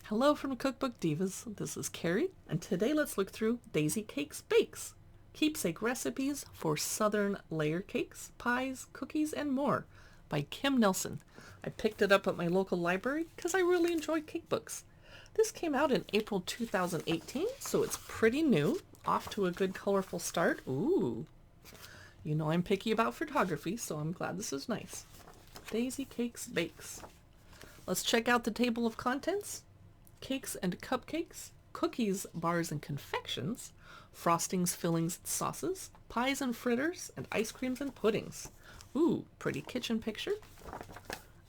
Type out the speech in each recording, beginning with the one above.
Hello from Cookbook Divas. This is Carrie, and today let's look through Daisy Cakes Bakes, Keepsake Recipes for Southern Layer Cakes, Pies, Cookies, and More by Kim Nelson. I picked it up at my local library because I really enjoy cake books. This came out in April 2018, so it's pretty new, off to a good colorful start. Ooh, you know I'm picky about photography, so I'm glad this is nice. Daisy Cakes Bakes. Let's check out the table of contents. Cakes and cupcakes, cookies, bars and confections, frostings, fillings, and sauces, pies and fritters, and ice creams and puddings. Ooh, pretty kitchen picture.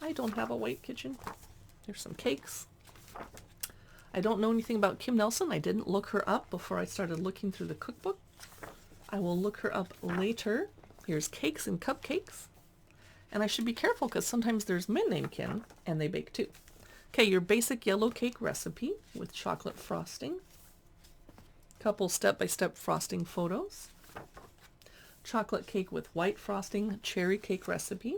I don't have a white kitchen. There's some cakes. I don't know anything about Kim Nelson. I didn't look her up before I started looking through the cookbook. I will look her up later. Here's cakes and cupcakes. And I should be careful because sometimes there's men named Kim and they bake too. Okay, your basic yellow cake recipe with chocolate frosting. Couple step-by-step frosting photos. Chocolate cake with white frosting, cherry cake recipe.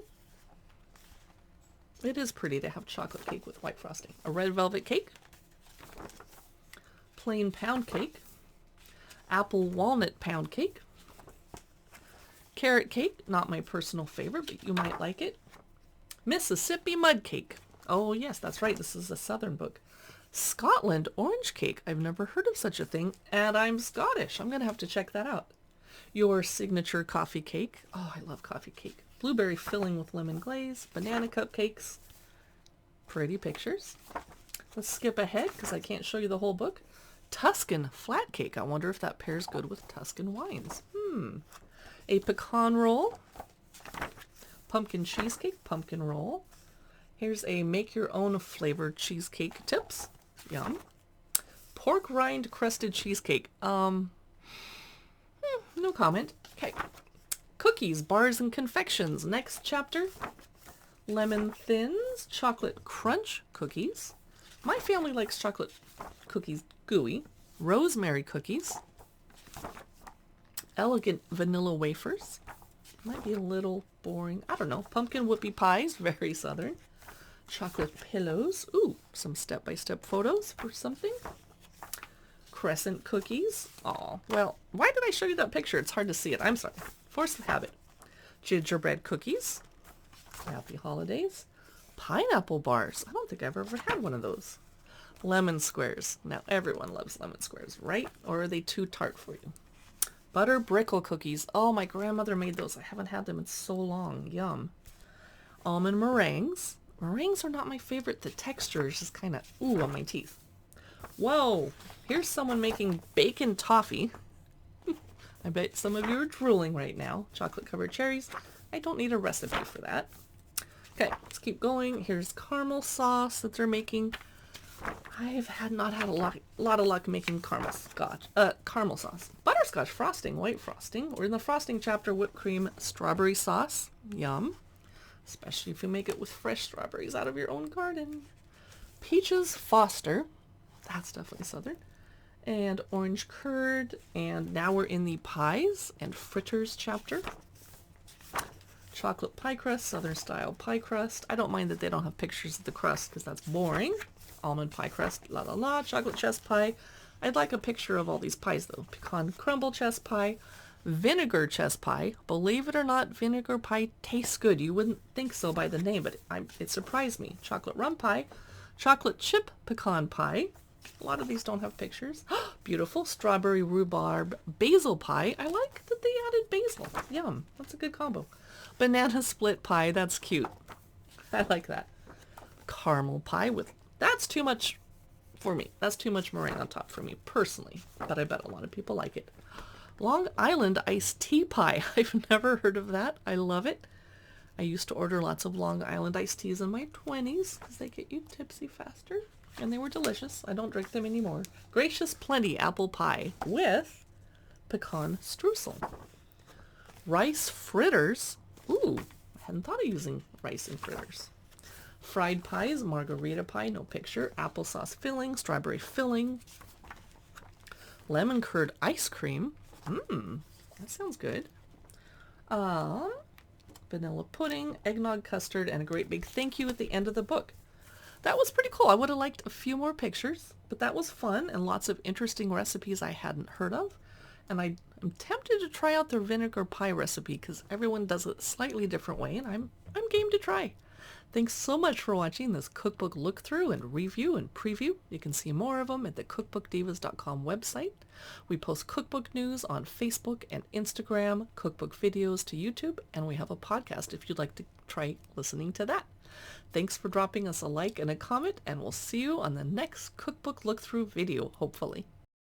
It is pretty to have chocolate cake with white frosting. A red velvet cake. Plain pound cake. Apple walnut pound cake. Carrot cake, not my personal favorite, but you might like it. Mississippi mud cake. Oh yes, that's right, this is a southern book. Scotland orange cake. I've never heard of such a thing, and I'm Scottish. I'm going to have to check that out. Your signature coffee cake. Oh, I love coffee cake. Blueberry filling with lemon glaze. Banana cupcakes. Pretty pictures. Let's skip ahead because I can't show you the whole book. Tuscan flat cake. I wonder if that pairs good with Tuscan wines. A pecan roll. Pumpkin cheesecake, pumpkin roll. Here's a make your own flavored cheesecake tips. Yum. Pork rind crusted cheesecake. No comment. Okay. Cookies, bars, and confections. Next chapter. Lemon thins, chocolate crunch cookies. My family likes chocolate cookies gooey. Rosemary cookies. Elegant vanilla wafers. Might be a little boring. I don't know. Pumpkin whoopie pies, very southern. Chocolate pillows. Ooh, some step-by-step photos for something. Crescent cookies. Aw, well, why did I show you that picture? It's hard to see it. I'm sorry. Force of habit. Gingerbread cookies. Happy holidays. Pineapple bars. I don't think I've ever had one of those. Lemon squares. Now, everyone loves lemon squares, right? Or are they too tart for you? Butter brickle cookies. Oh, my grandmother made those. I haven't had them in so long. Yum. Almond meringues. Meringues are not my favorite. The texture is just kind of ooh on my teeth. Whoa. Here's someone making bacon toffee. I bet some of you are drooling right now. Chocolate covered cherries. I don't need a recipe for that. Okay, let's keep going. Here's caramel sauce that they're making. I've not had a lot of luck making caramel sauce. Butterscotch frosting, white frosting. We're in the frosting chapter, whipped cream, strawberry sauce. Yum. Especially if you make it with fresh strawberries out of your own garden. Peaches Foster. That's definitely southern. And orange curd. And now we're in the pies and fritters chapter. Chocolate pie crust, southern style pie crust. I don't mind that they don't have pictures of the crust because that's boring. Almond pie crust, la la la. Chocolate chess pie. I'd like a picture of all these pies though. Pecan crumble chess pie. Vinegar chess pie. Believe it or not, vinegar pie tastes good. You wouldn't think so by the name, but it surprised me. Chocolate rum pie. Chocolate chip pecan pie. A lot of these don't have pictures. Beautiful. Strawberry rhubarb basil pie. I like that they added basil. Yum. That's a good combo. Banana split pie. That's cute. I like that. Caramel pie with... That's too much for me. That's too much meringue on top for me personally, but I bet a lot of people like it. Long Island iced tea pie. I've never heard of that. I love it. I used to order lots of Long Island iced teas in my 20s because they get you tipsy faster, and they were delicious. I don't drink them anymore. Gracious Plenty apple pie with pecan streusel. Rice fritters. Ooh, I hadn't thought of using rice in fritters. Fried pies, margarita pie, no picture. Applesauce filling, strawberry filling. Lemon curd ice cream. That sounds good. Vanilla pudding, eggnog custard, and a great big thank you at the end of the book. that was pretty cool. I would have liked a few more pictures, but that was fun and lots of interesting recipes I hadn't heard of. And I'm tempted to try out their vinegar pie recipe because everyone does it a slightly different way, and I'm game to try. Thanks so much for watching this cookbook look through and review and preview. You can see more of them at the cookbookdivas.com website. We post cookbook news on Facebook and Instagram, cookbook videos to YouTube, and we have a podcast if you'd like to try listening to that. Thanks for dropping us a like and a comment, and we'll see you on the next cookbook look through video, hopefully.